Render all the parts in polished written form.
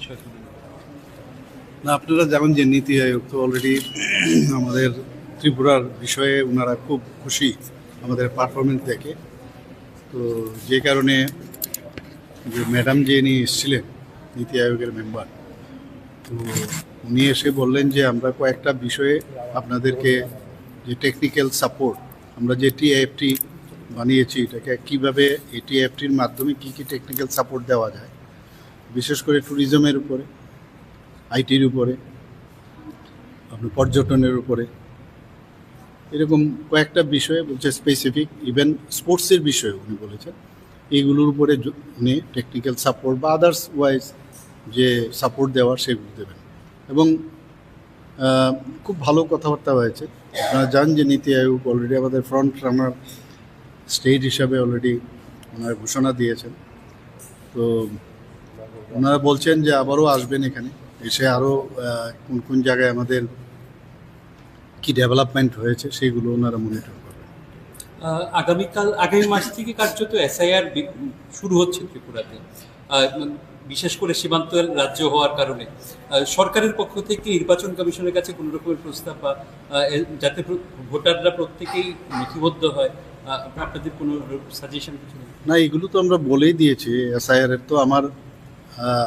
বিষয়গুলো? না, আপনারা জানেন যে নীতি আয়োগ তো অলরেডি আমাদের ত্রিপুরার বিষয়ে ওনারা খুব খুশি আমাদের পারফরমেন্স দেখে। তো যে কারণে যে ম্যাডাম যে ইনি এসেছিলেন নীতি আয়োগের মেম্বার, তো উনি এসে বললেন যে আমরা কয়েকটা বিষয়ে আপনাদেরকে যে টেকনিক্যাল সাপোর্ট, আমরা যে টিআইএফটি বানিয়েছি এটাকে কীভাবে এই টিআইএফটির মাধ্যমে কী কী টেকনিক্যাল সাপোর্ট দেওয়া যায়, বিশেষ করে ট্যুরিজমের উপরে, আইটির উপরে, আপনার পর্যটনের উপরে, এরকম কয়েকটা বিষয়ে বলছে স্পেসিফিক, ইভেন স্পোর্টসের বিষয়ে উনি বলেছেন এইগুলোর উপরে উনি টেকনিক্যাল সাপোর্ট বা আদার্স ওয়াইজ যে সাপোর্ট দেওয়ার সেগুলো দেবেন। এবং খুব ভালো কথাবার্তা হয়েছে। আপনারা জানেন যে নীতি আয়োগ অলরেডি আমাদের ফ্রন্ট রানার স্টেট হিসাবে অলরেডি ওনারা ঘোষণা দিয়েছেন। তো ওনারা বলছেন যে আবারও আসবেন এখানে, এসে আরও কোন কোন জায়গায় আমাদের কি ডেভেলপমেন্ট হয়েছে সেইগুলো ওনারা মনিটর করবেন। আগামী মাস থেকে কার্যত এসআইআর শুরু হচ্ছে ত্রিপুরাতে, বিশেষ করে সীমান্ত রাজ্য হওয়ার কারণে সরকারের পক্ষ থেকে নির্বাচন কমিশনের কাছে কোনো রকমের প্রস্তাব বা যাতে ভোটাররা প্রত্যেকেই নথিবদ্ধ হয়, আপনাদের কোনো সাজেশন কিছু নেই? না, এগুলো তো আমরা বলেই দিয়েছি। এসআইআর তো আমার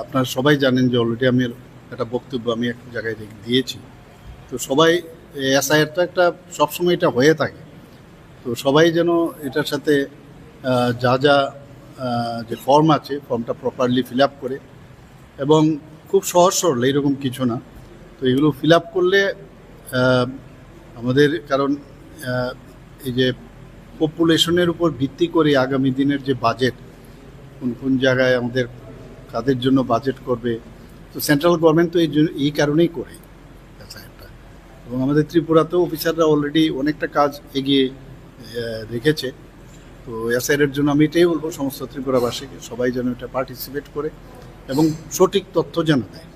আপনারা সবাই জানেন যে অলরেডি আমি একটা বক্তব্য আমি এক জায়গায় দিয়েছি। তো সবাই এসআইআরটা একটা সবসময় এটা হয়ে থাকে, তো সবাই যেন এটার সাথে যা যা যে ফর্ম আছে ফর্মটা প্রপারলি ফিল আপ করে, এবং খুব সহজ সরল, এইরকম কিছু না। তো এগুলো ফিল আপ করলে আমাদের, কারণ এই যে পপুলেশনের উপর ভিত্তি করে আগামী দিনের যে বাজেট, কোন কোন জায়গায় আমাদের কাদের জন্য বাজেট করবে, তো সেন্ট্রাল গভর্নমেন্ট তো এই কারণেই করে এসআইআরটা। এবং আমাদের ত্রিপুরাতেও অফিসাররা অলরেডি অনেকটা কাজ এগিয়ে রেখেছে। তো এসআইআরের জন্য আমি এটাই বলবো সমস্ত ত্রিপুরাবাসীকে, সবাই যেন এটা পার্টিসিপেট করে এবং সঠিক তথ্য যেন দেয়।